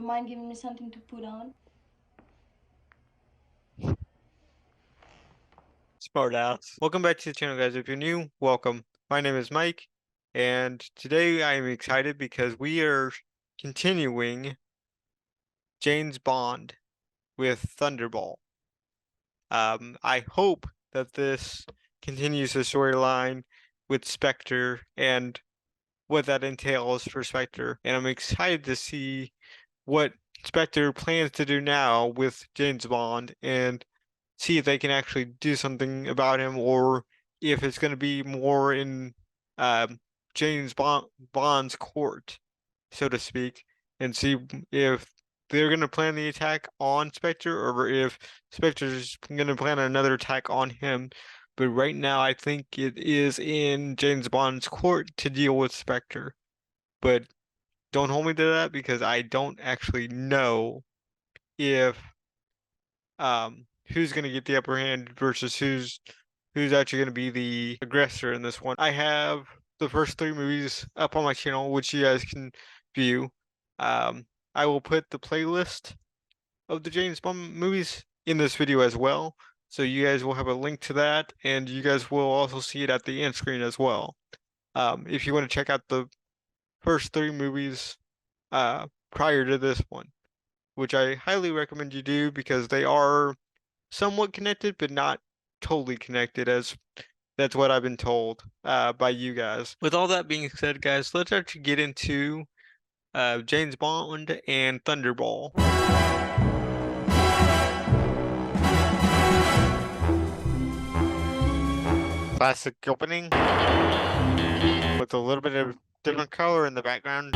you mind giving me something to put on? Smart ass. Welcome back to the channel, guys. If you're new, welcome. My name is Mike, and today I am excited because we are continuing James Bond with Thunderball. I hope that this continues the storyline with Spectre and what that entails for Spectre, and I'm excited to see what Spectre plans to do now with James Bond and see if they can actually do something about him, or if it's going to be more in um, Bond's court, so to speak, and see if they're going to plan the attack on Spectre, or if Spectre's going to plan another attack on him. But right now, I think it is in James Bond's court to deal with Spectre. But don't hold me to that because I don't actually know if who's gonna get the upper hand versus who's actually gonna be the aggressor in this one. I have the first three movies up on my channel, which you guys can view. Um, I will put the playlist of the James Bond movies in this video as well, so you guys will have a link to that, and you guys will also see it at the end screen as well. If you want to check out the first three movies prior to this one, which I highly recommend you do because they are somewhat connected, but not totally connected, as that's what I've been told by you guys. With all that being said, guys, let's actually get into James Bond and Thunderball. Classic opening with a little bit of different color in the background.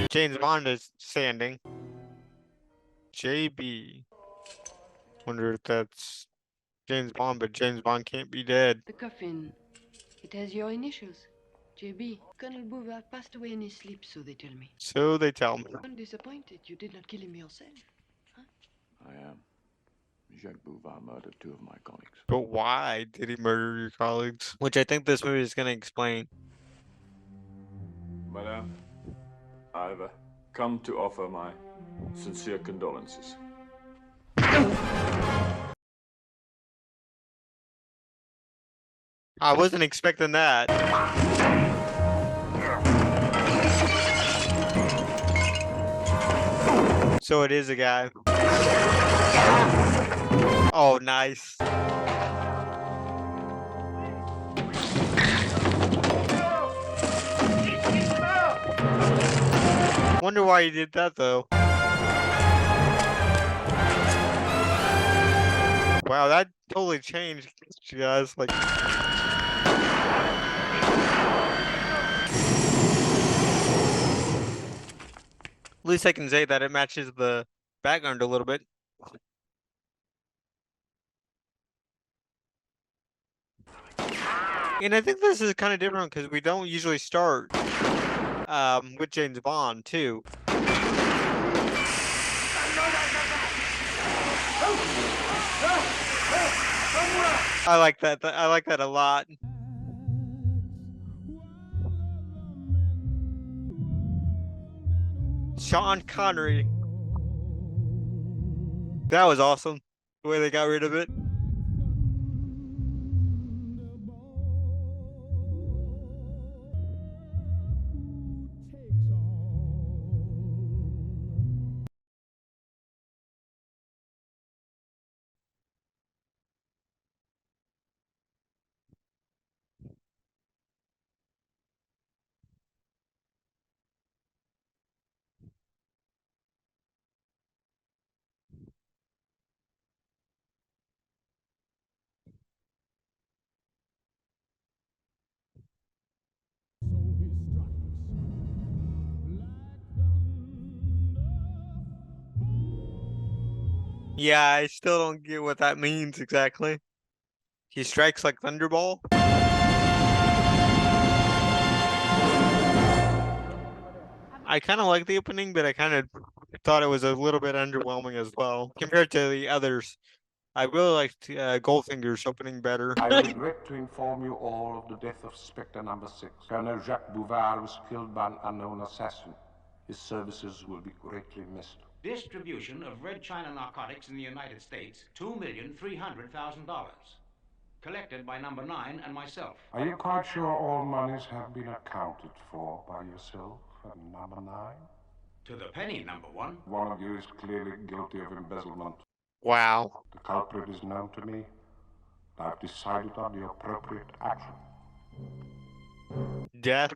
James Bond is standing. JB. Wonder if that's James Bond, but James Bond can't be dead. The coffin. It has your initials. JB. Colonel Bouvard passed away in his sleep, so they tell me. So they tell me. I'm disappointed you did not kill him yourself. Huh? I am. Jacques Bouvard murdered two of my colleagues. But why did he murder your colleagues? Which I think this movie is going to explain. Madame, I've come to offer my sincere condolences. I wasn't expecting that. So it is a guy. Oh, nice. Wonder why he did that though. Wow, that totally changed, you guys. Like, at least I can say that it matches the background a little bit. And I think this is kind of different because we don't usually start with James Bond too. I like that. I like that a lot. Sean Connery. That was awesome. The way they got rid of it. Yeah, I still don't get what that means exactly. He strikes like Thunderball. I kind of like the opening, but I kind of thought it was a little bit underwhelming as well compared to the others. I really liked Goldfinger's opening better. I regret to inform you all of the death of Spectre number 6. Colonel Jacques Bouvard was killed by an unknown assassin. His services will be greatly missed. Distribution of red China narcotics in the United States, $2,300,000. Collected by number 9 and myself. Are you quite sure all monies have been accounted for by yourself and number 9? To the penny, number 1. One of you is clearly guilty of embezzlement. Wow. The culprit is known to me. I've decided on the appropriate action. Death.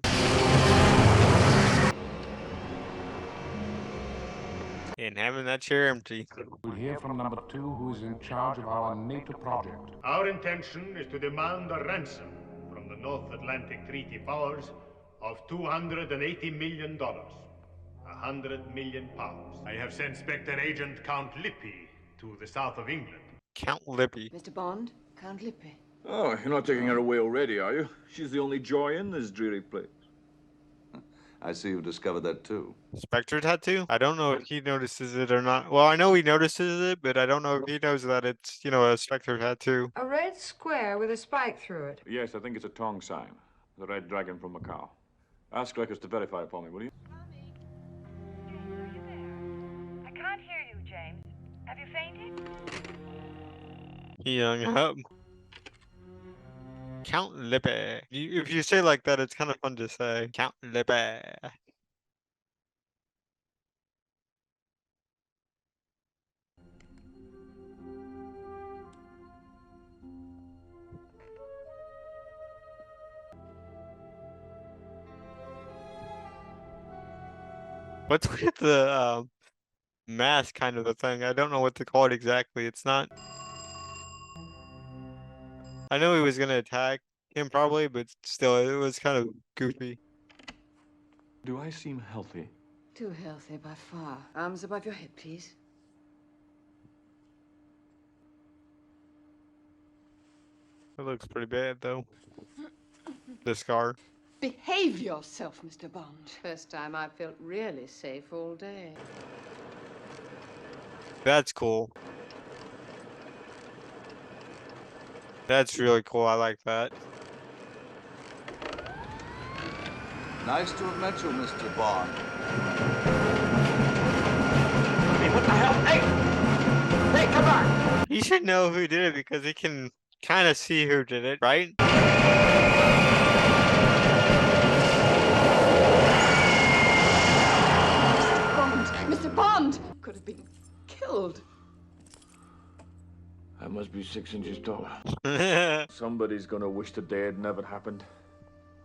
And having that chair empty. We'll hear from number 2, who is in charge of our NATO project. Our intention is to demand a ransom from the North Atlantic Treaty Powers of $280 million. 100 million pounds. I have sent Spectre agent Count Lippy to the south of England. Count Lippy. Mr. Bond, Count Lippy. Oh, you're not taking her away already, are you? She's the only joy in this dreary place. I see you discovered that too. Spectre tattoo? I don't know if he notices it or not. Well, I know he notices it, but I don't know if he knows that it's, you know, a Spectre tattoo. A red square with a spike through it. Yes, I think it's a Tong sign. The red dragon from Macau. Ask Records to verify it for me, will you? I can't hear you, James. Have you fainted? He hung up. Count Lippy. If you say like that, it's kind of fun to say. Count Lippy. What's with the mask kind of a thing? I don't know what to call it exactly. It's not. I know he was gonna attack him probably, but still, it was kind of goofy. Do I seem healthy? Too healthy by far. Arms above your head, please. It looks pretty bad though. The scar. Behave yourself, Mr. Bond. First time I felt really safe all day. That's cool. That's really cool. I like that. Nice to have met you, Mr. Bond. Hey, what the hell? Hey! Hey, come on! You should know who did it because he can kind of see who did it, right? Mr. Bond could have been killed. I must be 6 inches tall. Somebody's gonna wish the day had never happened.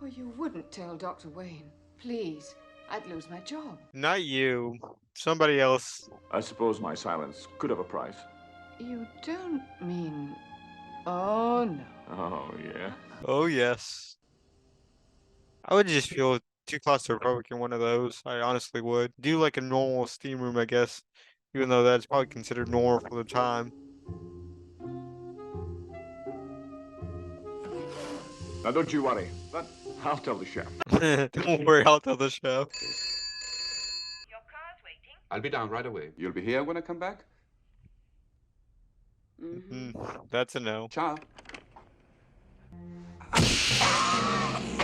Oh, you wouldn't tell Dr. Wayne. Please, I'd lose my job. Not you. Somebody else. I suppose my silence could have a price. You don't mean... Oh, no. Oh, yeah. Oh, yes. I would just feel too claustrophobic in one of those. I honestly would. Do like a normal steam room, I guess. Even though that's probably considered normal for the time. Now, don't you worry. I'll tell the chef. Don't worry, I'll tell the chef. Your car's waiting. I'll be down right away. You'll be here when I come back? That's a no. Ciao.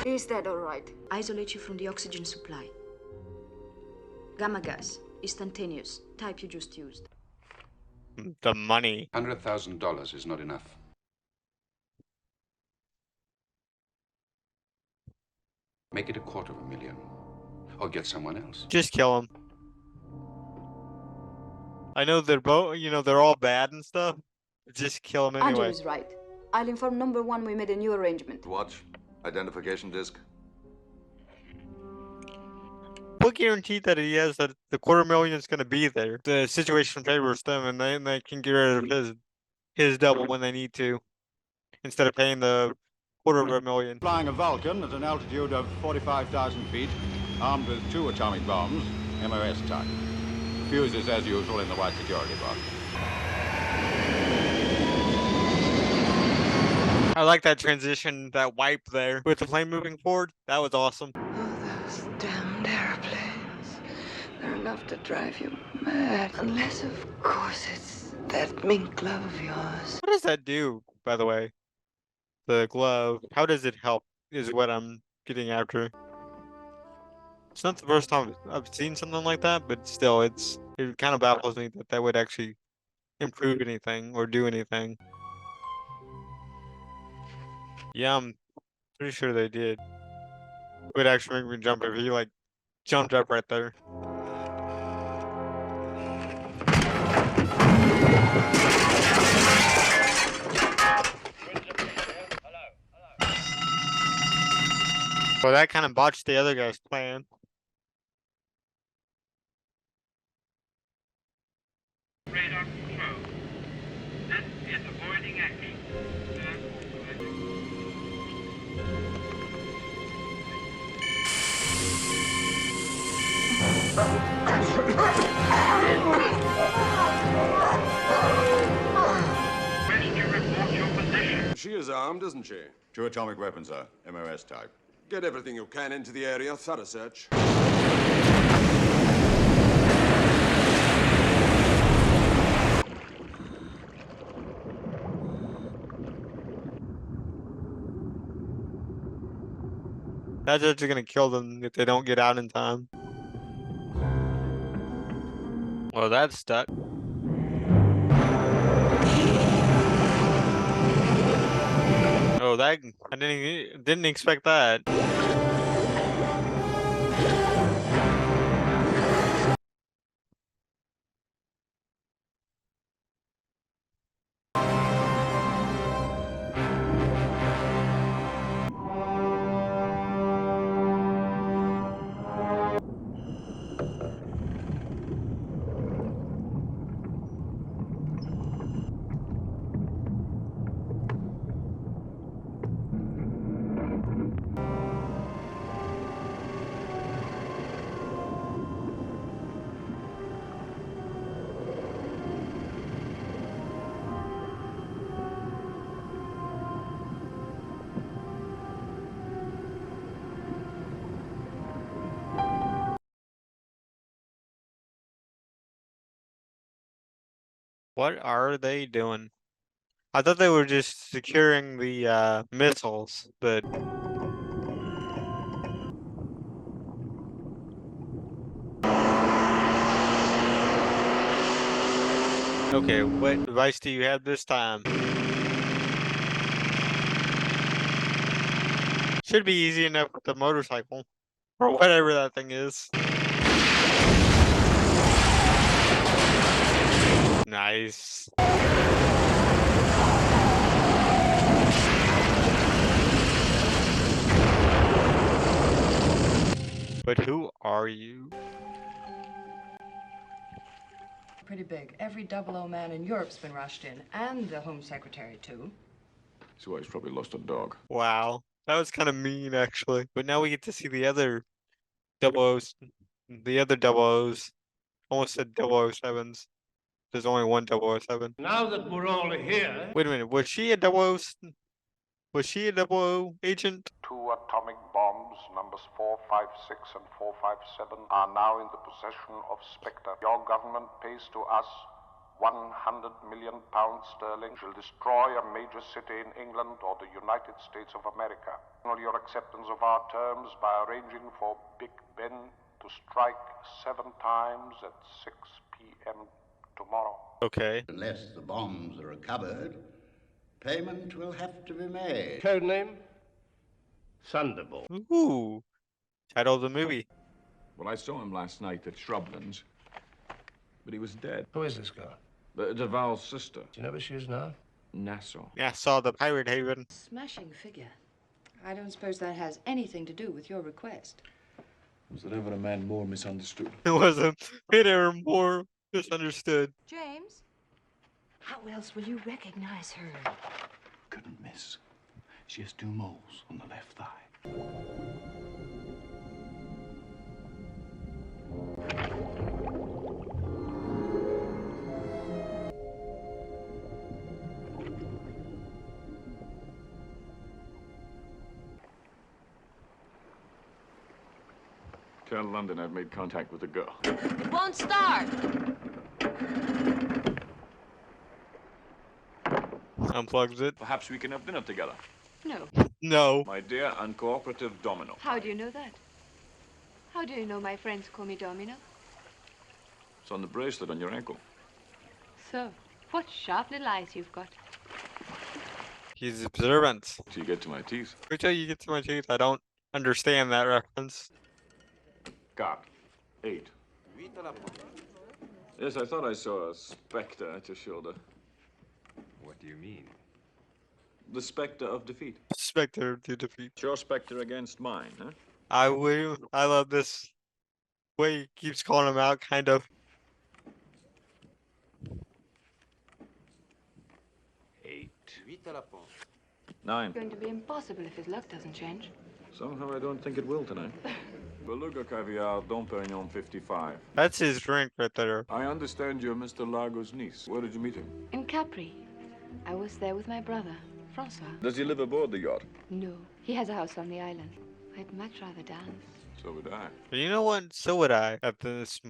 Is that all right? Isolate you from the oxygen supply. Gamma gas, instantaneous, type you just used. The money. $100,000 is not enough. Make it $250,000. Or get someone else. Just kill him. I know they're both, you know, they're all bad and stuff. Just kill him Andrew anyway. is right. I'll inform number 1 we made a new arrangement. Watch. Identification disc. What guaranteed that he has that the $250,000 is going to be there? The situation favors them, and they can get rid of his double when they need to, instead of paying the $250,000. Flying a Vulcan at an altitude of 45,000 feet, armed with 2 atomic bombs, MOS type. Fuses as usual in the white security box. I like that transition, that wipe there with the plane moving forward. That was awesome. Oh, those damned airplanes. They're enough to drive you mad. Unless, of course, it's that mink glove of yours. What does that do, by the way? The glove. How does it help is what I'm getting after. It's not the first time I've seen something like that, but still, it kind of baffles me that would actually improve anything or do anything. Yeah, I'm pretty sure they did. It would actually make me jump if he like jumped up right there. Well, that kind of botched the other guy's plan. Radar confirmed. This is avoiding acting. She is armed, isn't she? 2 atomic weapons, sir. MOS type. Get everything you can into the area. Thorough search. That's actually gonna kill them if they don't get out in time. Well, that's stuck. Oh, that I didn't expect that. What are they doing? I thought they were just securing the missiles, but okay, what device do you have this time? Should be easy enough with the motorcycle. Or whatever that thing is. Nice. But who are you? Pretty big. Every 00 man in Europe's been rushed in, and the Home Secretary, too. So he's probably lost a dog. Wow. That was kind of mean, actually. But now we get to see the other 00s. The other 00s. Almost said 007s. There's only one 007. Now that we're all here... Wait a minute. Was she a 00? Was she a 00 agent? 2 atomic bombs, numbers 456 and 457, are now in the possession of Spectre. Your government pays to us £100 million sterling. Shall destroy a major city in England or the United States of America. Your acceptance of our terms by arranging for Big Ben to strike 7 times at 6 p.m. tomorrow. Okay. Unless the bombs are recovered, payment will have to be made. Codename? Thunderball. Ooh. Title of the movie. Well, I saw him last night at Shrublands, but he was dead. Who is this girl? Duval's sister. Do you know where she is now? Nassau. Yeah, I saw the Pirate Haven. Smashing figure. I don't suppose that has anything to do with your request. Was there ever a man more misunderstood? It wasn't. Peter more misunderstood. James? How else will you recognize her? Couldn't miss. She has 2 moles on the left thigh. Tell London I've made contact with the girl. It won't start. Unplugs it. Perhaps we can have dinner together. No. No. My dear uncooperative Domino. How do you know that? How do you know my friends call me Domino? It's on the bracelet on your ankle. So, what sharp little eyes you've got. He's observant. Till you get to my teeth. Wait till you get to my teeth. I don't understand that reference. Got 8. Yes, I thought I saw a specter at your shoulder. What do you mean? The specter of defeat. Spectre to defeat. Your specter against mine, huh? I will. I love this way he keeps calling him out, kind of. 8. 9. It's going to be impossible if his luck doesn't change. Somehow I don't think it will tonight. Beluga Caviar, Dom Perignon 55. That's his drink right there. I understand you're Mr. Largo's niece. Where did you meet him? In Capri. I was there with my brother, Francois. Does he live aboard the yacht? No, he has a house on the island. I'd much rather dance. So would I. But you know what? So would I at this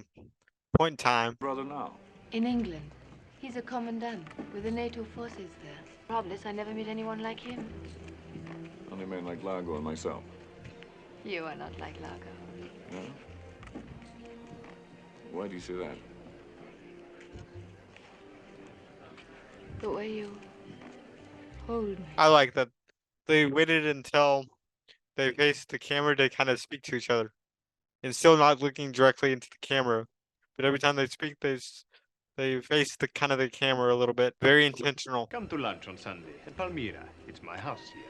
point in time. Brother now. In England. He's a commandant with the NATO forces there. Problem is, I never meet anyone like him. Only men like Largo and myself. You are not like Largo. No? Why do you say that? The way you hold me. I like that they waited until they faced the camera to kind of speak to each other, and still not looking directly into the camera. But every time they speak, they face the kind of the camera a little bit. Very intentional. Come to lunch on Sunday at Palmyra. It's my house here.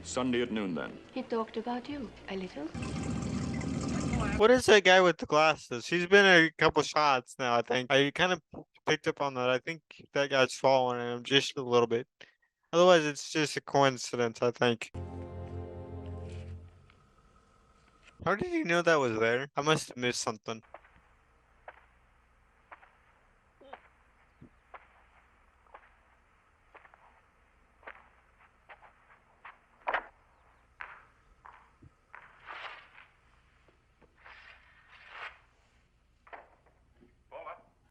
Sunday at noon, then. He talked about you a little. What is that guy with the glasses? He's been a couple shots now, I think. I kind of picked up on that. I think that guy's following him just a little bit. Otherwise, it's just a coincidence, I think. How did you know that was there? I must have missed something.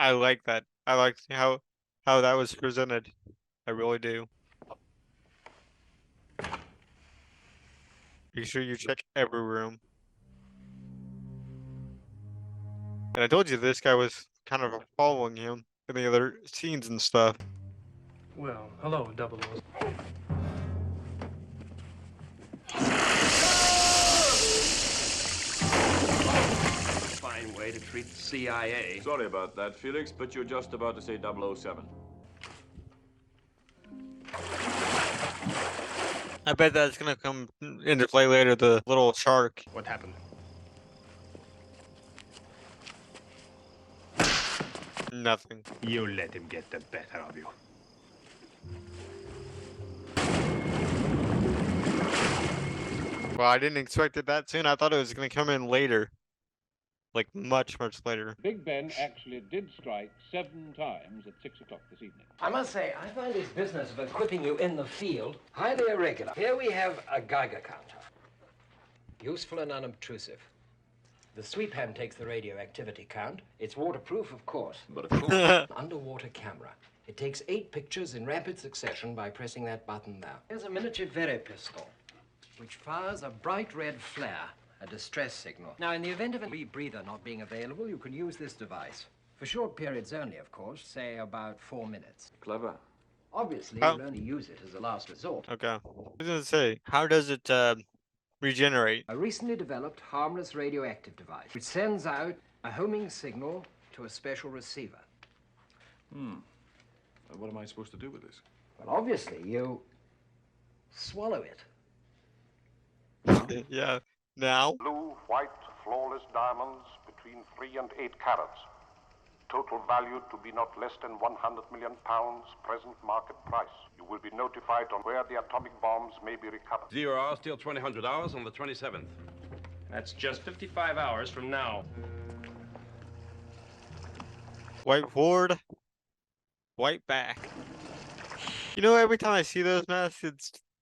I like that. I like how that was presented. I really do. Be sure you check every room. And I told you this guy was kind of following him in the other scenes and stuff. Well, hello, 00. Fine way to treat the CIA. Sorry about that, Felix, but you're just about to say 007. I bet that's gonna come into play later, the little shark. What happened? Nothing. You let him get the better of you. Well, I didn't expect it that soon. I thought it was gonna come in later. Like much later. Big Ben actually did strike 7 times at 6 o'clock this evening. I must say, I find this business of equipping you in the field highly irregular. Here we have a Geiger counter. Useful and unobtrusive. The sweep hand takes the radioactivity count. It's waterproof, of course. But of course. Underwater camera. It takes 8 pictures in rapid succession by pressing that button there. Here's a miniature Very pistol, which fires a bright red flare. A distress signal. Now, in the event of a rebreather not being available, you can use this device. For short periods only, of course, say about 4 minutes. Clever. Obviously, How? you'll only use it as a last resort. Okay. I was gonna say, how does it regenerate? A recently developed harmless radioactive device, which sends out a homing signal to a special receiver. What am I supposed to do with this? Well, obviously, you swallow it. Yeah. Now? Blue, white, flawless diamonds between 3 and 8 carats. Total value to be not less than 100 million pounds, present market price. You will be notified on where the atomic bombs may be recovered. 0 hours till 2000 hours on the 27th. That's just 55 hours from now. White forward, white back. You know, every time I see those masks,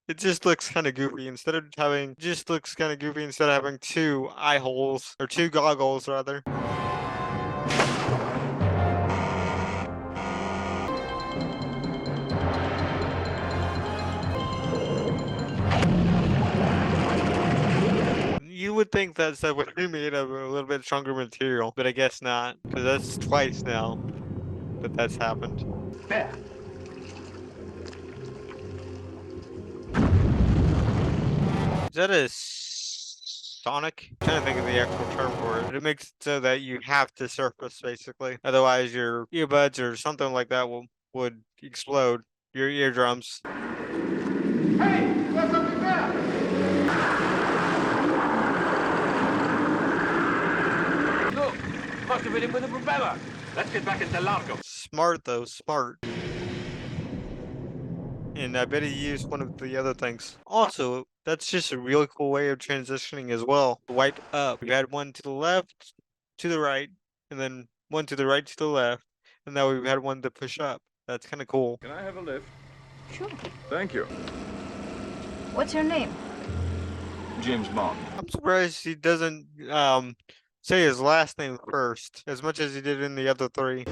it just looks kind of goofy. Instead of having, just looks kind of goofy instead of having 2 eye holes, or 2 goggles rather. You would think that stuff would be made of a little bit stronger material, but I guess not, because that's twice now that that's happened. There. Is that a sonic? I'm trying to think of the actual term for it. But it makes it so that you have to surface basically. Otherwise your earbuds or something like that would explode. Your eardrums. Hey, there's something there! Look! Must have hit him with a propeller. Let's get back into Largo. Smart though, smart. And I bet he used one of the other things. Also, that's just a really cool way of transitioning as well. Wipe up. We've had one to the left, to the right, and then one to the right, to the left, and now we've had one to push up. That's kind of cool. Can I have a lift? Sure. Thank you. What's your name? James Bond. I'm surprised he doesn't say his last name first, as much as he did in the other three.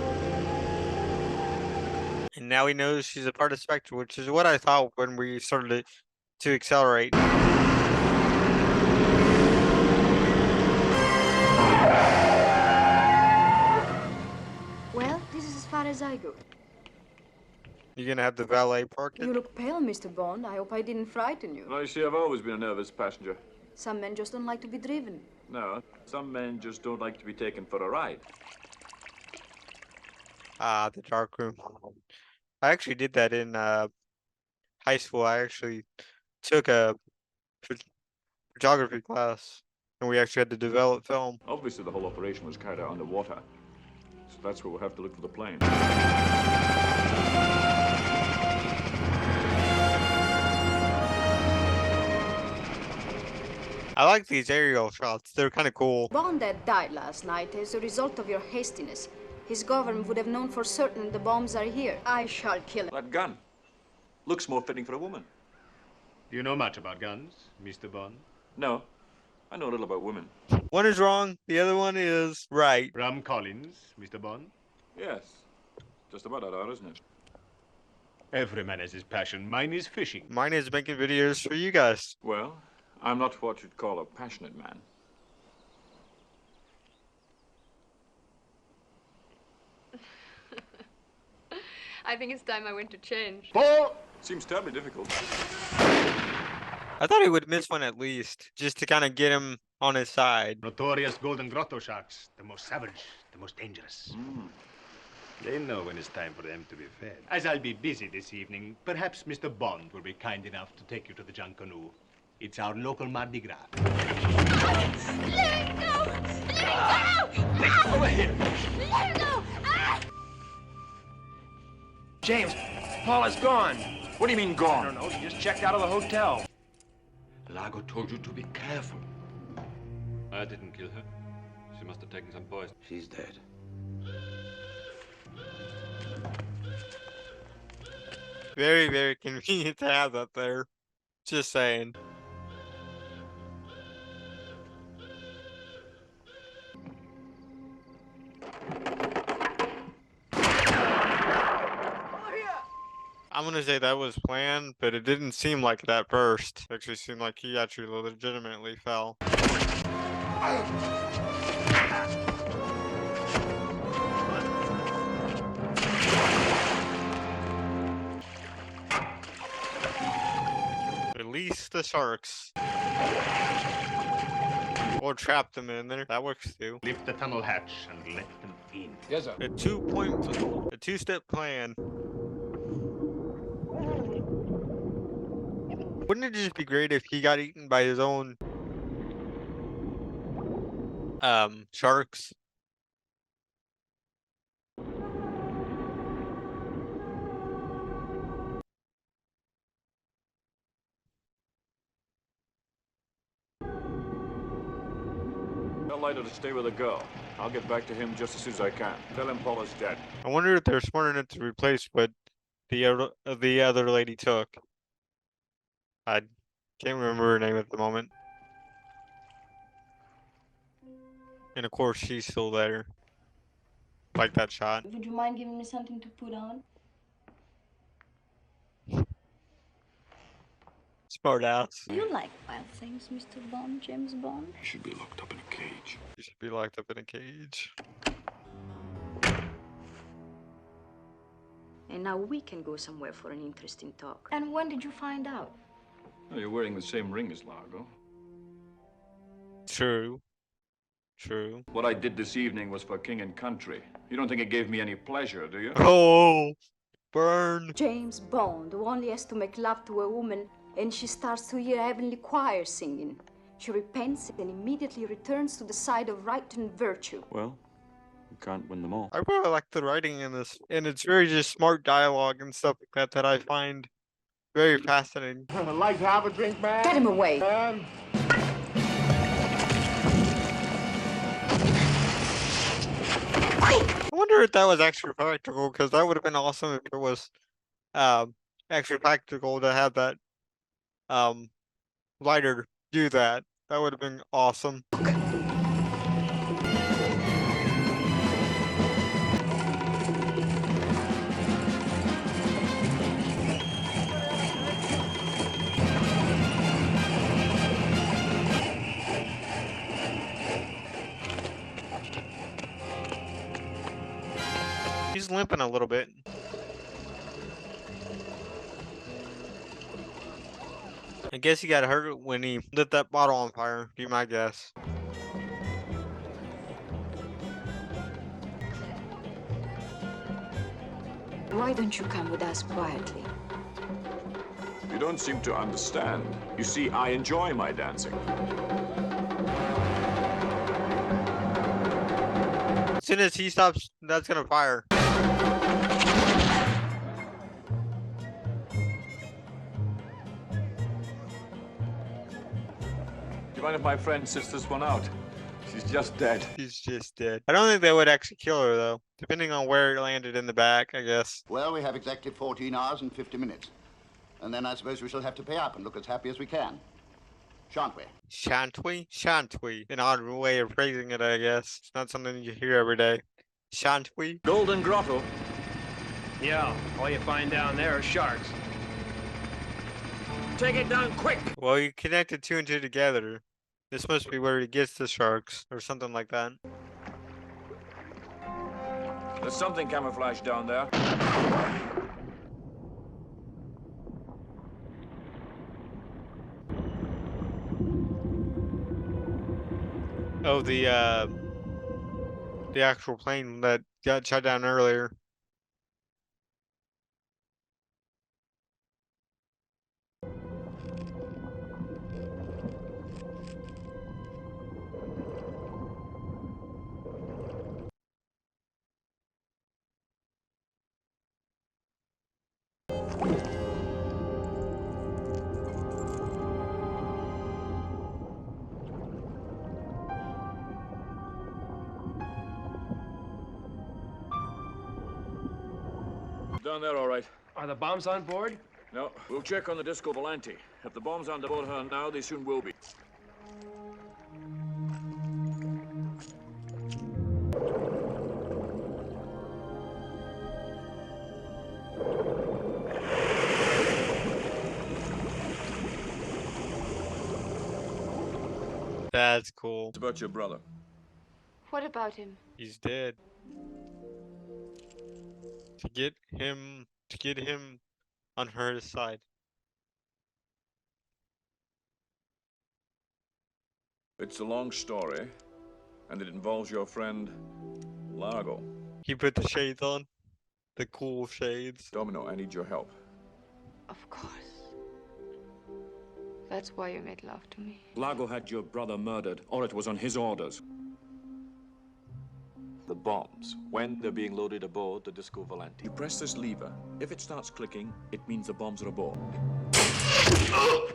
And now he knows she's a part of Spectre, which is what I thought when we started to accelerate. Well, this is as far as I go. You're gonna have the valet park it? You look pale, Mr. Bond. I hope I didn't frighten you. Well, you see, I've always been a nervous passenger. Some men just don't like to be driven. No, some men just don't like to be taken for a ride. Ah, the dark room. I actually did that in high school. I actually took a photography class, and we actually had to develop film. Obviously, the whole operation was carried out underwater. So that's where we'll have to look for the plane. I like these aerial shots. They're kind of cool. Bond had died last night as a result of your hastiness. His government would have known for certain the bombs are here. I shall kill him. That gun looks more fitting for a woman. Do you know much about guns, Mr. Bond? No, I know a little about women. One is wrong, the other one is right. Rum Collins, Mr. Bond? Yes, just about that hour, isn't it? Every man has his passion. Mine is fishing. Mine is making videos for you guys. Well, I'm not what you'd call a passionate man. I think it's time I went to change. Paul! Seems terribly difficult. I thought he would miss one at least, just to kind of get him on his side. Notorious golden grotto sharks. The most savage, the most dangerous. They know when it's time for them to be fed. As I'll be busy this evening, perhaps Mr. Bond will be kind enough to take you to the junk canoe. It's our local Mardi Gras. Let go! Let go! Over here! Let go! Ah! James, Paula's gone. What do you mean I gone? don't know. She just checked out of the hotel. Largo told you to be careful. I didn't kill her. She must have taken some poison. She's dead. Very, very convenient to have that there. Just saying. I'm gonna say that was planned, but it didn't seem like it at first. It actually seemed like he actually legitimately fell. Release the sharks. Or trap them in there. That works too. Lift the tunnel hatch and let them in. Yes, sir. A two-step plan. Wouldn't it just be great if he got eaten by his own sharks? Tell Leiter to stay with the girl. I'll get back to him just as soon as I can. Tell him Paula's dead. I wonder if they're smart enough to replace what the other lady took. I can't remember her name at the moment. And of course, she's still there. Like that shot. Would you mind giving me something to put on? Smart ass. You like wild things, Mr. Bond, James Bond? You should be locked up in a cage. You should be locked up in a cage. And now we can go somewhere for an interesting talk. And when did you find out? Oh, you're wearing the same ring as Largo. True. True. What I did this evening was for king and country. You don't think it gave me any pleasure, do you? Oh, burn. James Bond, who only has to make love to a woman and she starts to hear heavenly choir singing. She repents and immediately returns to the side of right and virtue. Well, you can't win them all. I really like the writing in this, and it's very just smart dialogue and stuff like that that I find very fascinating. Like to have a drink, man? Get him away. I wonder if that was actually practical, because that would have been awesome if it was actually practical to have that lighter do that. That would have been awesome. He's limping a little bit. I guess he got hurt when he lit that bottle on fire, be my guess. Why don't you come with us quietly? You don't seem to understand. You see, I enjoy my dancing. As soon as he stops, that's gonna fire. Do you mind if my friend sits this one out? She's just dead. He's just dead. I don't think they would actually kill her, though. Depending on where it landed in the back, I guess. Well, we have exactly 14 hours and 50 minutes. And then I suppose we shall have to pay up and look as happy as we can. Shan't we? Shan't we? Shan't we? An odd way of phrasing it, I guess. It's not something you hear every day. Shan't we? Golden Grotto. Yeah, all you find down there are sharks. Take it down quick. Well, you connected two and two together. This must be where he gets the sharks, or something like that. There's something camouflaged down there. Oh, the actual plane that got shot down earlier. Down there, all right. Are the bombs on board? No, we'll check on the Disco Volante. If the bombs aren't aboard her now, they soon will be. That's cool. It's about your brother. What about him? He's dead. To get him on her side. It's a long story, and it involves your friend, Largo. He put the shades on. The cool shades. Domino, I need your help. Of course. That's why you made love to me. Largo had your brother murdered, or it was on his orders. The bombs, when they're being loaded aboard the Disco Volante. You press this lever. If it starts clicking, it means the bombs are aboard. I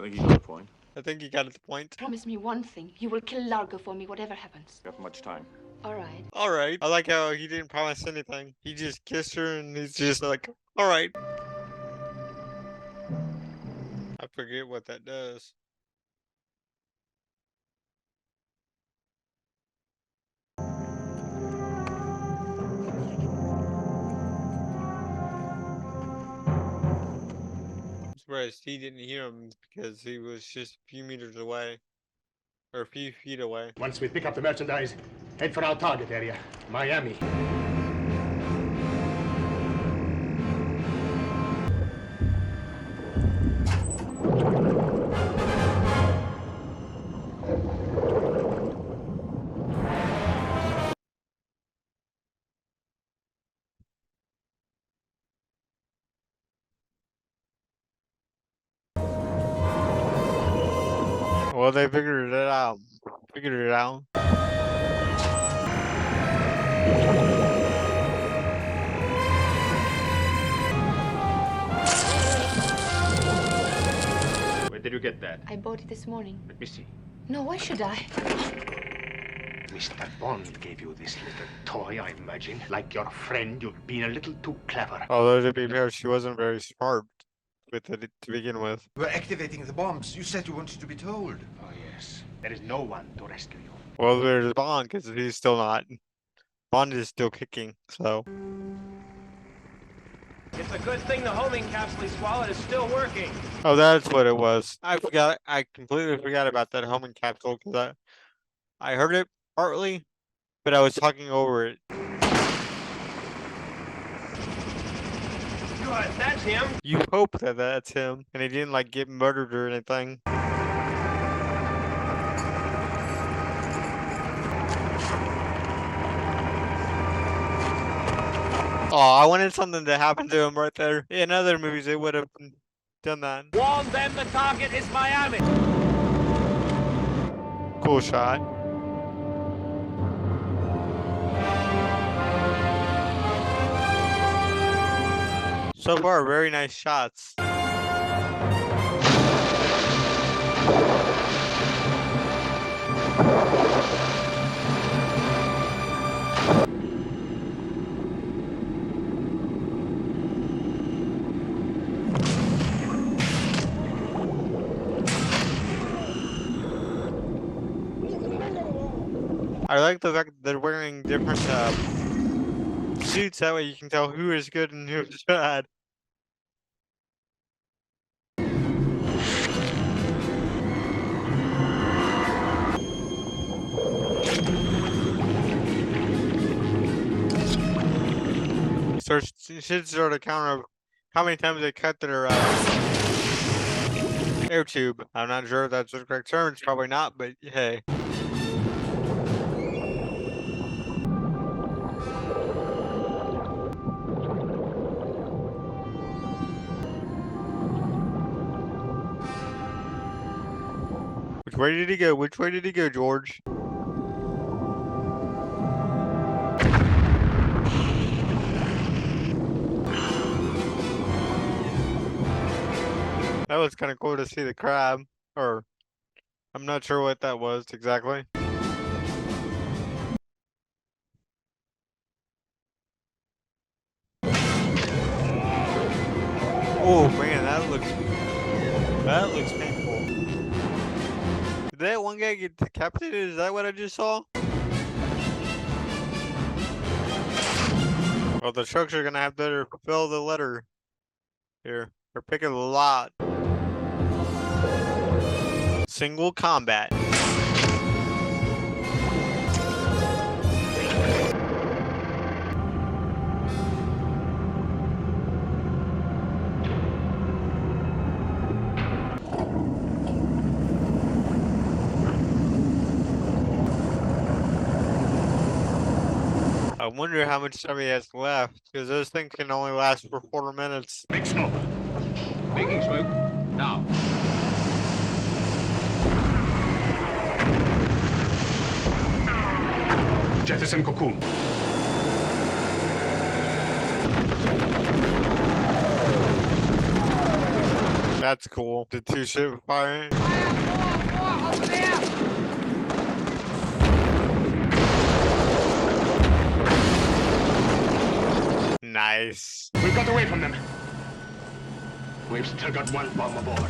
think you got the point. I think you got it the point. Promise me one thing. You will kill Largo for me, whatever happens. Got much time. All right. All right. I like how he didn't promise anything. He just kissed her and he's just like, all right. I forget what that does. surprised he didn't hear him because he was just a few meters away. Or a few feet away. Once we pick up the merchandise, head for our target area, Miami. Well, they figured it out. Figured it out. Where did you get that? I bought it this morning. Let me see. No, why should I? Mr. Bond gave you this little toy, I imagine. Like your friend, you've been a little too clever. Although to be fair, she wasn't very smart with it to begin with. We're activating the bombs. You said you wanted to be told. Oh, yes. There is no one to rescue you. Well, there's Bond because he's still not. Bond is still kicking, so. It's a good thing the homing capsule he swallowed is still working. Oh, that's what it was. I forgot. I completely forgot about that homing capsule because I heard it partly, but I was talking over it. Good, that's him. You hope that that's him, and he didn't like get murdered or anything. Oh, I wanted something to happen to him right there. In other movies, they would have done that. Warn them the target is Miami. Cool shot. So far, very nice shots. I like the fact that they're wearing different suits. That way you can tell who is good and who is bad. So you should start a count of how many times they cut their air tube. I'm not sure if that's the correct term. It's probably not, but hey. Which way did he go? Which way did he go, George? That was kind of cool to see the crab, or I'm not sure what that was exactly. Oh man, that looks painful. Did that one guy get decapitated? Is that what I just saw? Well, the trucks are gonna have to fulfill the letter here. They're picking a lot. Single combat. I wonder how much time he has left, because those things can only last for 4 minutes. Big smoke. Making smoke. Now. Jettison cocoon. That's cool. The two ship firing. Nice. We've got away from them. We've still got one bomb aboard.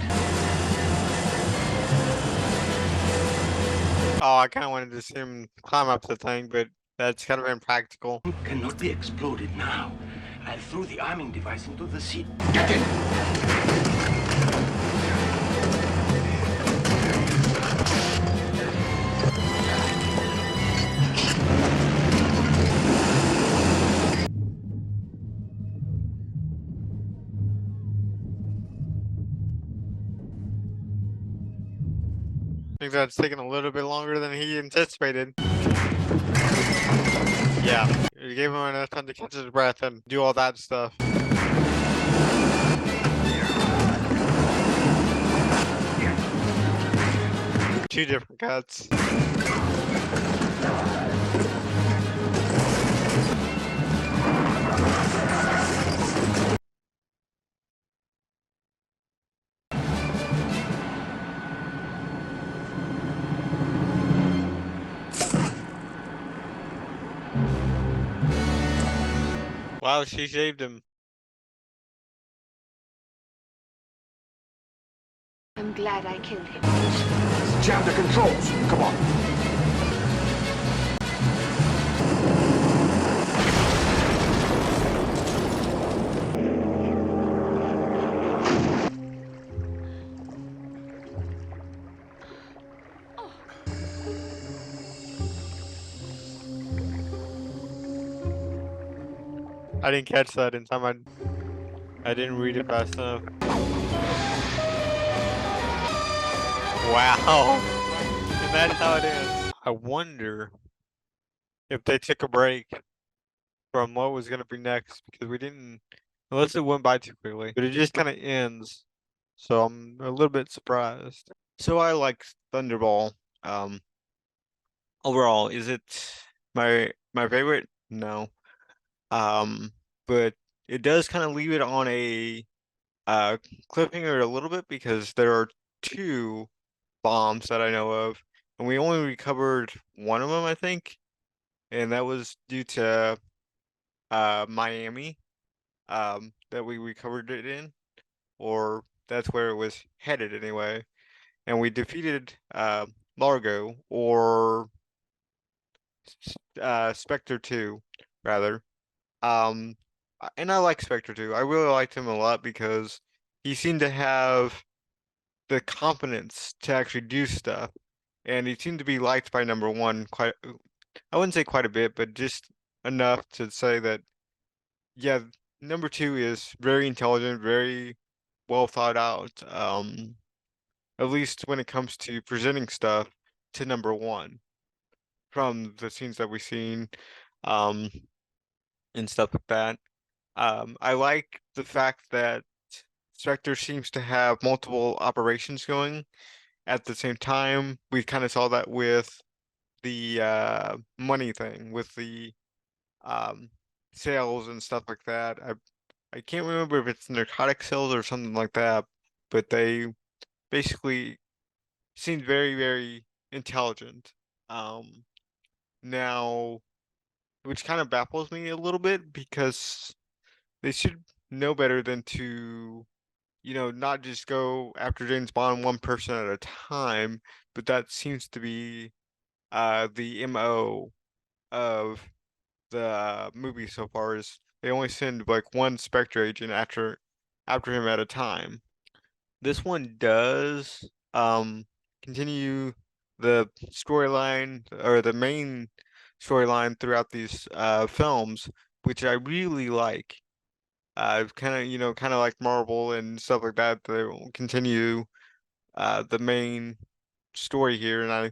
Oh, I kind of wanted to see him climb up the thing, but that's kind of impractical. Cannot be exploded now. I threw the arming device into the seat. Get in! I think that's taking a little bit longer than he anticipated. Yeah, you gave him enough time to catch his breath and do all that stuff. Two different cuts. Wow, she saved him. I'm glad I killed him. Jam the controls. Come on. I didn't catch that in time. I didn't read it fast enough. Wow. And that's how it is. I wonder if they took a break from what was going to be next because we didn't, unless it went by too quickly, but it just kind of ends. So I'm a little bit surprised. So I like Thunderball. Overall, is it my favorite? No. But it does kind of leave it on a cliffhanger a little bit because there are two bombs that I know of, and we only recovered one of them, I think, and that was due to Miami, that we recovered it in, or that's where it was headed anyway, and we defeated Largo or Spectre 2, rather. And I like Spectre 2. I really liked him a lot because he seemed to have the confidence to actually do stuff, and he seemed to be liked by number one quite. I wouldn't say quite a bit, but just enough to say that, yeah, number two is very intelligent, very well thought out. At least when it comes to presenting stuff to number one from the scenes that we've seen, um, and stuff like that. I like the fact that Spectre seems to have multiple operations going at the same time. We kind of saw that with the money thing, with the um, sales and stuff like that. I can't remember if it's narcotic sales or something like that, but they basically seemed very, very intelligent. Um, Now, which kind of baffles me a little bit because they should know better than to, not just go after James Bond one person at a time, but that seems to be the MO of the movie so far is they only send like one Spectre agent after him at a time. This one does continue the storyline or the main storyline throughout these films, which I really like. Kind of like Marvel and stuff like that. They will continue the main story here, and I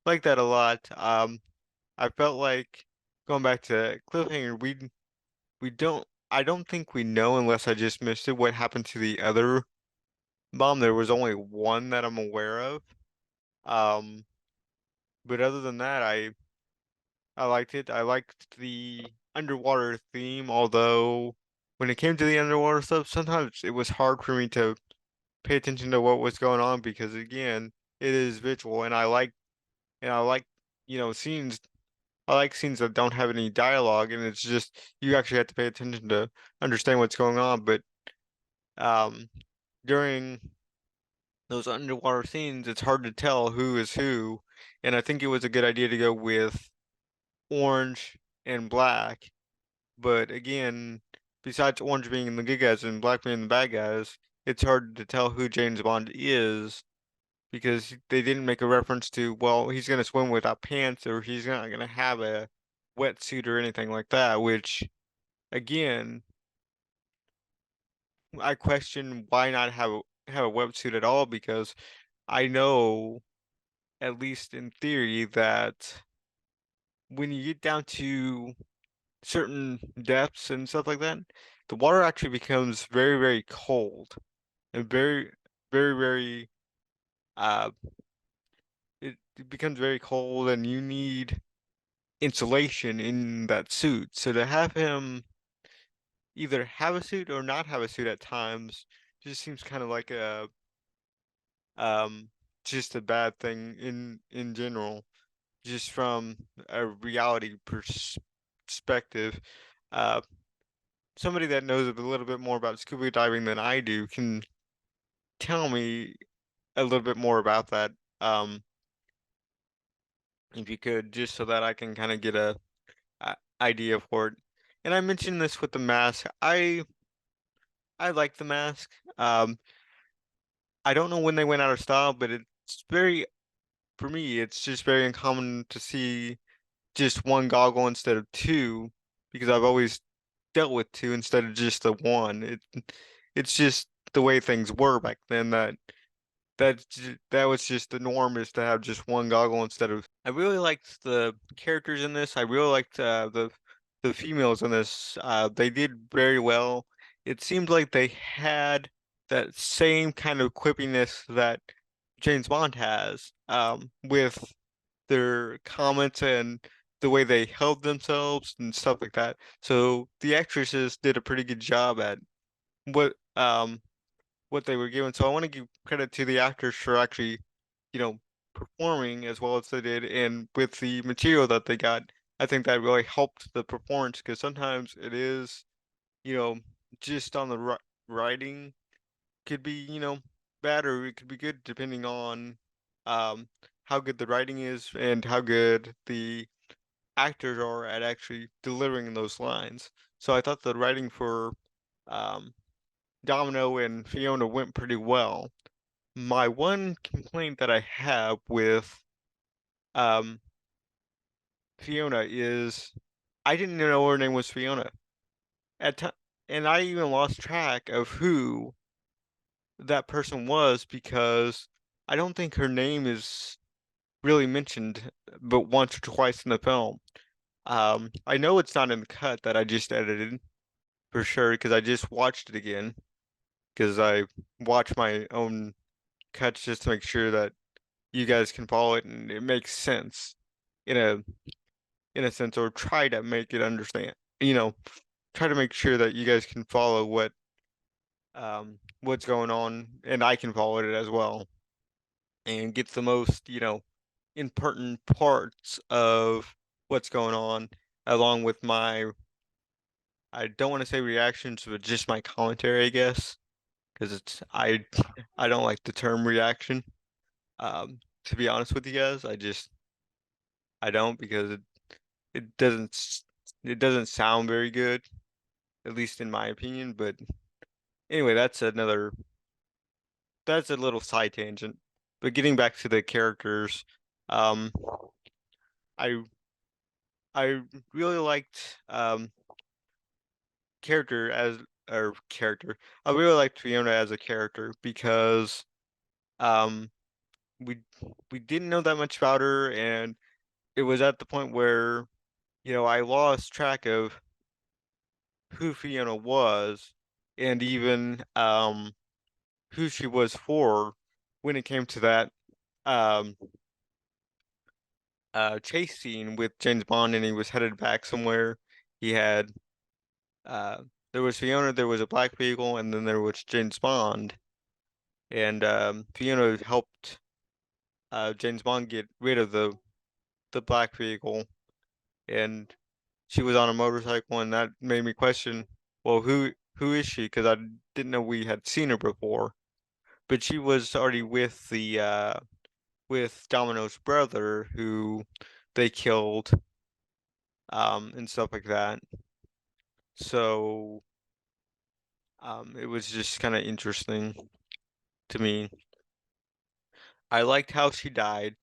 like that a lot. I felt like going back to Cliffhanger, we don't. I don't think we know unless I just missed it what happened to the other bomb. There was only one that I'm aware of. Um, but other than that, I liked it. I liked the underwater theme, although when it came to the underwater stuff, sometimes it was hard for me to pay attention to what was going on because again, it is visual and I like, scenes I like scenes that don't have any dialogue and it's just you actually have to pay attention to understand what's going on, but um during those underwater scenes, it's hard to tell who is who, and I think it was a good idea to go with orange and black. But again, besides orange being the good guys and black being the bad guys, it's hard to tell who James Bond is because they didn't make a reference to, well, he's gonna swim without pants or he's not gonna have a wetsuit or anything like that, which again, I question why not have a wetsuit at all because I know, at least in theory, that when you get down to certain depths and stuff like that, the water actually becomes very, very cold and very, very, very uh it becomes very cold and you need insulation in that suit. So to have him either have a suit or not have a suit at times just seems kind of like a um just a bad thing in general, just from a reality perspective. Uh, Somebody that knows a little bit more about scuba diving than I do can tell me a little bit more about that. If you could, just so that I can kind of get a idea for it. And I mentioned this with the mask. I like the mask. I don't know when they went out of style, but it's very, for me, it's just very uncommon to see just one goggle instead of two, because I've always dealt with two instead of just the one. It's just the way things were back then that was just the norm, is to have just one goggle instead of. I really liked the characters in this. I really liked the females in this. They did very well. It seemed like they had that same kind of quippiness that James Bond has, with their comments and the way they held themselves and stuff like that. So the actresses did a pretty good job at what um what they were given. So I want to give credit to the actors for actually, you know, performing as well as they did, and with the material that they got, I think that really helped the performance because sometimes it is, you know, just on the writing could be, bad or it could be good depending on um how good the writing is and how good the actors are at actually delivering those lines. So I thought the writing for um Domino and Fiona went pretty well. My one complaint that I have with um Fiona is I didn't know her name was Fiona at time, and I even lost track of who that person was because I don't think her name is really mentioned but once or twice in the film. I know it's not in the cut that I just edited for sure because I just watched it again because I watch my own cuts just to make sure that you guys can follow it and it makes sense in a sense, or try to make it understand. Try to make sure that you guys can follow what's going on and I can follow it as well and get the most, important parts of what's going on along with my, I don't want to say reactions, but just my commentary, I guess, because I don't like the term reaction. To be honest with you guys, I don't, because it doesn't it doesn't sound very good, at least in my opinion. But anyway, that's a little side tangent. But getting back to the characters, um, I I really liked character as or character. I really liked Fiona as a character because um we we didn't know that much about her, and it was at the point where I lost track of who Fiona was and even who she was for when it came to that um chase scene with James Bond, and he was headed back somewhere. He had uh there was Fiona, there was a black vehicle, and then there was James Bond. And Fiona helped James Bond get rid of the black vehicle, and she was on a motorcycle, and that made me question, well, who is she? Because I didn't know we had seen her before, but she was already with the with Domino's brother, who they killed, and stuff like that. So It was just kind of interesting to me. I liked how she died.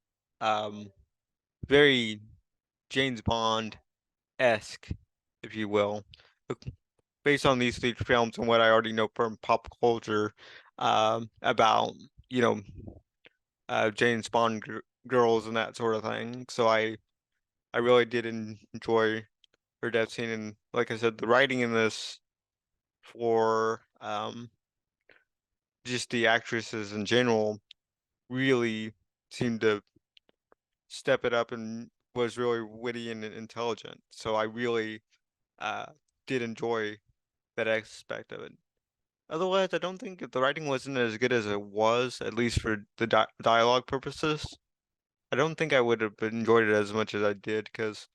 Very James Bond-esque, if you will. Based on these three films and what I already know from pop culture about, you know, James Bond girls and that sort of thing. So I really did enjoy her death scene, and like I said, the writing in this for just the actresses in general really seemed to step it up and was really witty and intelligent. So I really uh, did enjoy that aspect of it. Otherwise, I don't think the writing wasn't as good as it was, at least for the dialogue purposes. I don't think I would have enjoyed it as much as I did because,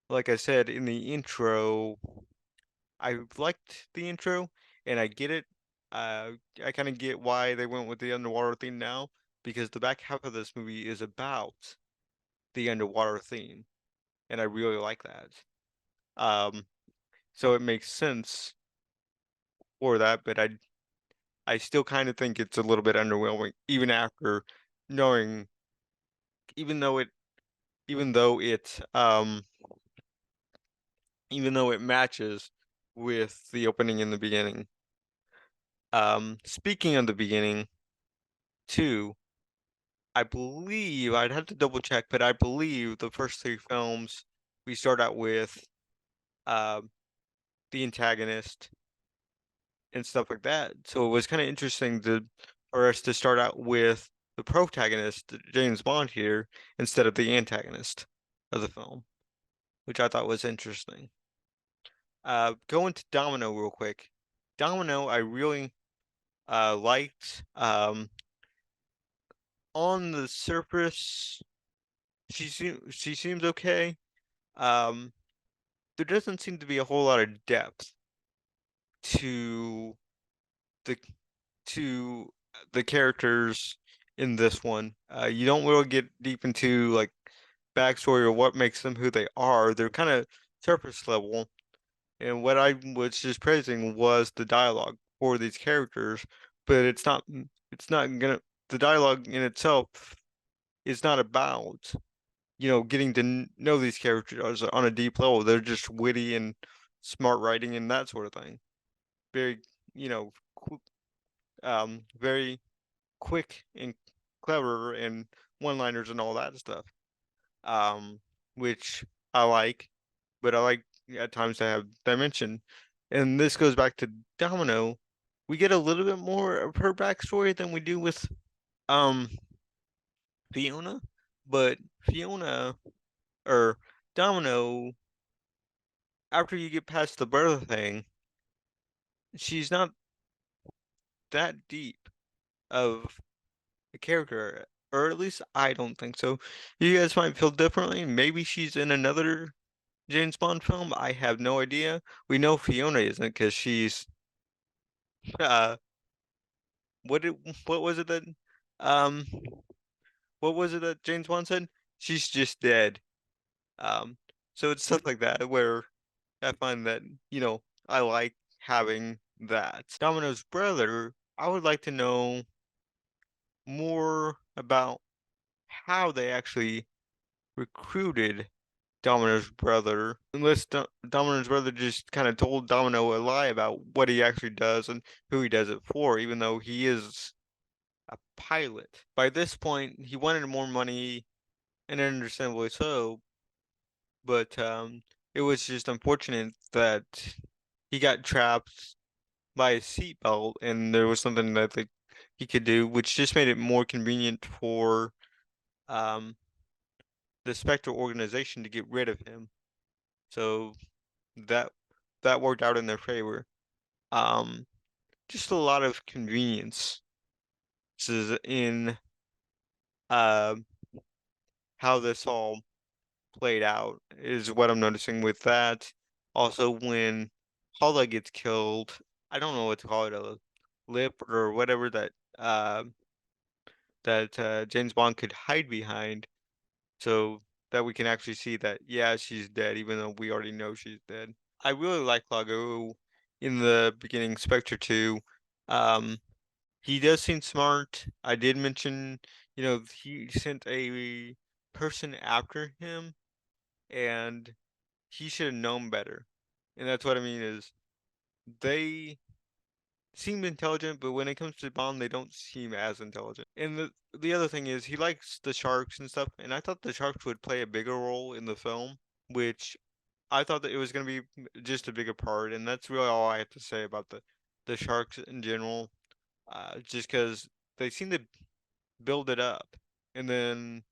like I said in the intro, I liked the intro and I get it. I kind of get why they went with the underwater theme now because the back half of this movie is about the underwater theme, and I really like that. Um, so it makes sense for that, but I still kind of think it's a little bit underwhelming, even after knowing, even though it, even though it, even though it matches with the opening in the beginning. Speaking of the beginning, too, I believe I'd have to double check, but I believe the first three films we start out with, the antagonist and stuff like that. So it was kind of interesting for us to start out with the protagonist, James Bond here, instead of the antagonist of the film, which I thought was interesting. Going to Domino real quick. Domino, I really liked. On the surface, she seems okay. There doesn't seem to be a whole lot of depth to the the characters in this one. You don't really get deep into like backstory or what makes them who they are. They're kind of surface level. And what I was just praising was the dialogue for these characters, but it's not gonna the dialogue in itself is not about, getting to know these characters on a deep level. They're just witty and smart writing and that sort of thing. Very, very quick and clever and one-liners and all that stuff. Which I like, but I like at times to have dimension. And this goes back to Domino. We get a little bit more of her backstory than we do with um Fiona, but Fiona or Domino, after you get past the brother thing, she's not that deep of a character, or at least I don't think so. You guys might feel differently. Maybe she's in another James Bond film. I have no idea. We know Fiona isn't because she's uh what did what was it that um what was it that James Bond said? She's just dead. Um so it's stuff like that where I find that, I like having that. Domino's brother, I would like to know more about how they actually recruited Domino's brother, unless Domino's brother just kind of told Domino a lie about what he actually does and who he does it for, even though he is a pilot. By this point, he wanted more money, and understandably so, but it was just unfortunate that he got trapped by a seatbelt, and there was something that he could do, which just made it more convenient for um, the Spectre organization to get rid of him. So that that worked out in their favor. Um, just a lot of convenience in uh, how this all played out is what I'm noticing with that. Also, when Paula gets killed, I don't know what to call it, a lip or whatever that James Bond could hide behind, so that we can actually see that yeah she's dead, even though we already know she's dead. I really like Lago in the beginning, Spectre 2. He does seem smart. I did mention, he sent a person after him, and he should have known better. And that's what I mean is they seem intelligent, but when it comes to Bond, they don't seem as intelligent. And the other thing is he likes the sharks and stuff, and I thought the sharks would play a bigger role in the film, which I thought that it was going to be just a bigger part, and that's really all I have to say about the sharks in general. Just because they seem to build it up, and then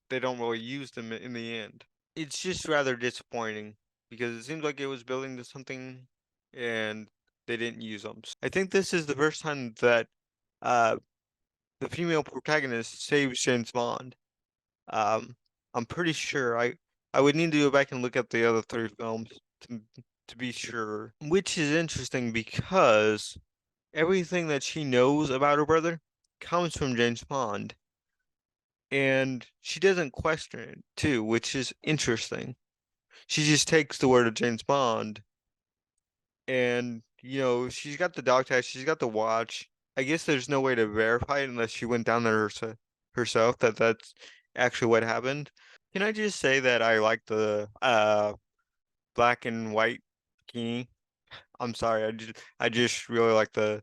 they don't really use them in the end. It's just rather disappointing because it seems like it was building to something, and they didn't use them. I think this is the first time that uh, the female protagonist saves James Bond. Um, I'm pretty sure. I would need to go back and look at the other three films to to be sure. Which is interesting because everything that she knows about her brother comes from James Bond, and she doesn't question it too, which is interesting. She just takes the word of James Bond, and she's got the dog tag, she's got the watch. I guess there's no way to verify it unless she went down there herself that that's actually what happened. Can I just say that I like the black and white bikini? I'm sorry, I just really like the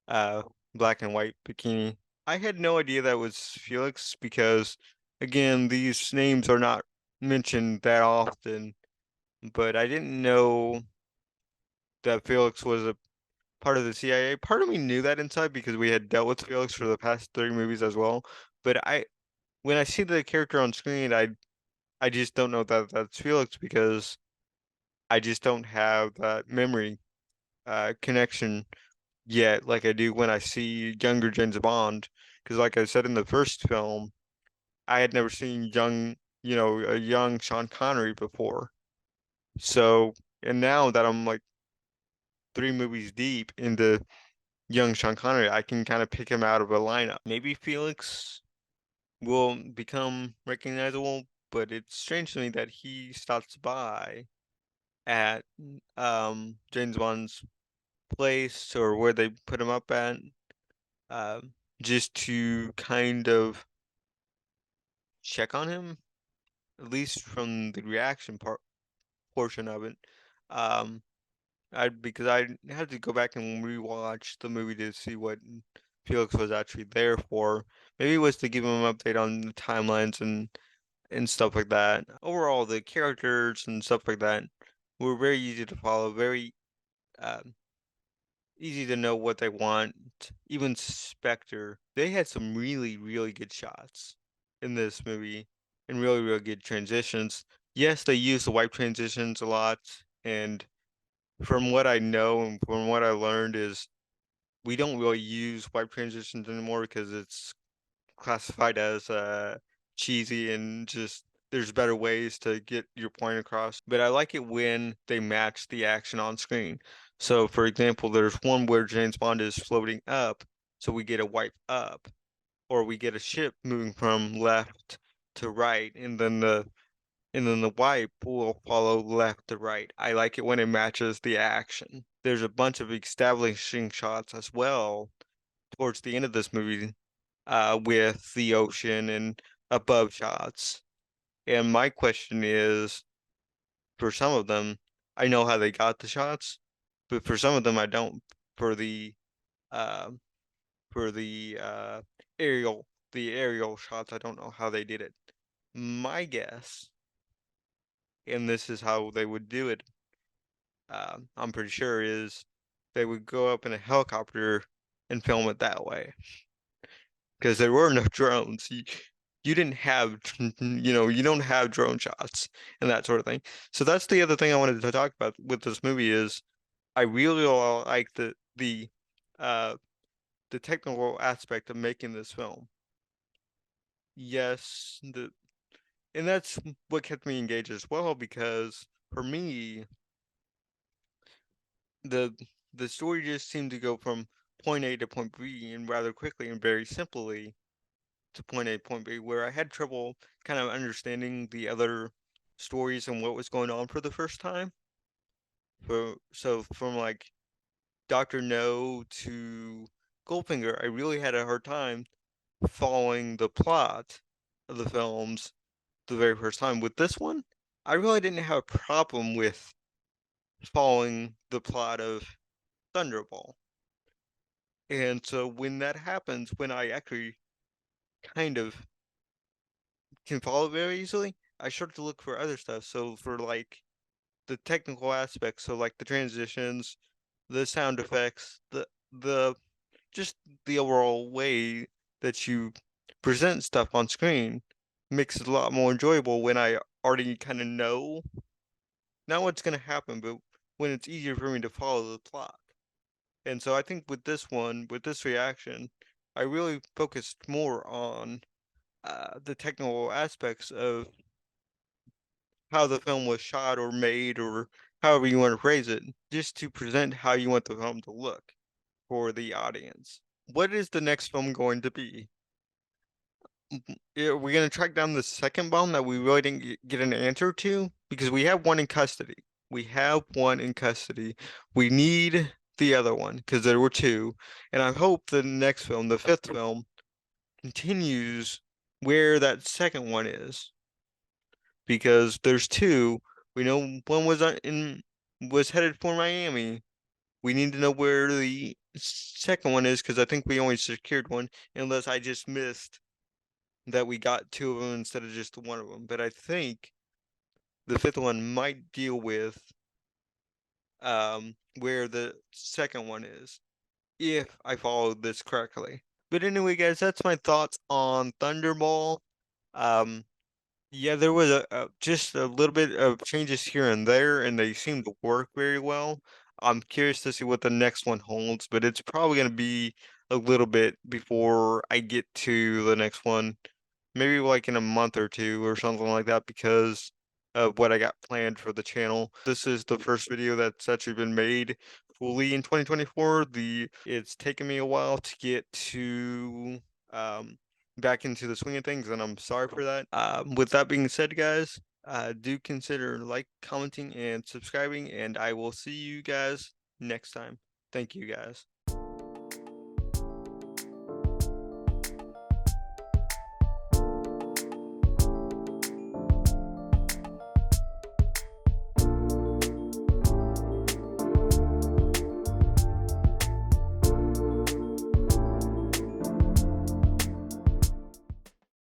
uh black and white bikini. I had no idea that was Felix because again, these names are not mentioned that often, but I didn't know that Felix was a part of the CIA. Part of me knew that inside because we had dealt with Felix for the past 3 movies as well. But when I see the character on screen, I just don't know that that's Felix because I just don't have that memory connection yet, like I do when I see younger James Bond. Because, like I said in the first film, I had never seen a young Sean Connery before. So, and now that I'm like 3 movies deep into young Sean Connery, I can kind of pick him out of a lineup. Maybe Felix will become recognizable, but it's strange to me that he stops by at James Bond's place or where they put him up at, just to kind of check on him, at least from the reaction portion of it. Um, because I had to go back and rewatch the movie to see what Felix was actually there for. Maybe it was to give him an update on the timelines and stuff like that. Overall, the characters and stuff like that were very easy to follow, very easy to know what they want. Even Spectre, they had some really, really good shots in this movie and really, really good transitions. Yes, they use the wipe transitions a lot, and from what I know and from what I learned is we don't really use wipe transitions anymore because it's classified as cheesy and just there's better ways to get your point across. But I like it when they match the action on screen. So, for example, there's one where James Bond is floating up, so we get a wipe up, or we get a ship moving from left to right, and then the wipe will follow left to right. I like it when it matches the action. There's a bunch of establishing shots as well towards the end of this movie, with the ocean and above shots. And my question is, for some of them, I know how they got the shots, but for some of them, I don't. For the uh, for the aerial shots, I don't know how they did it. My guess, and this is how they would do it, I'm pretty sure, is they would go up in a helicopter and film it that way. Because there were no drones. You didn't have, you don't have drone shots and that sort of thing. So that's the other thing I wanted to talk about with this movie is I really like uh the technical aspect of making this film. Yes, and that's what kept me engaged as well because for me the the story just seemed to go from point A to point B and rather quickly and very simply to point A, point B, where I had trouble kind of understanding the other stories and what was going on for the first time. So from like Dr. No to Goldfinger, I really had a hard time following the plot of the films the very first time. With this one, I really didn't have a problem with following the plot of Thunderball. And so when that happens, when I actually kind of can follow it very easily, I start to look for other stuff. So for like the technical aspects, so like the transitions, the sound effects, the just the overall way that you present stuff on screen makes it a lot more enjoyable when I already kind of know not what's going to happen, but when it's easier for me to follow the plot. And so I think with this one, with this reaction, I really focused more on the technical aspects of how the film was shot or made, or however you want to phrase it, just to present how you want the film to look for the audience. What is the next film going to be? Are we going to track down the second bomb that we really didn't get an answer to? Because we have one in custody. We have one in custody. We need the other one because there were two. And I hope the next film, the fifth film, continues where that second one is. Because there's two. We know one was headed for Miami. We need to know where the second one is because I think we only secured one, unless I just missed that we got two of them instead of just one of them. But I think the fifth one might deal with where the second one is, if I followed this correctly. But anyway, guys, that's my thoughts on Thunderball. Yeah, there was just a little bit of changes here and there, and they seem to work very well. I'm curious to see what the next one holds, but it's probably going to be a little bit before I get to the next one. Maybe like in a month or two or something like that because of what I got planned for the channel. This is the first video that's actually been made fully in 2024. It's taken me a while to get to back into the swing of things, and I'm sorry for that. With that being said, guys, do consider like, commenting, and subscribing, and I will see you guys next time. Thank you, guys.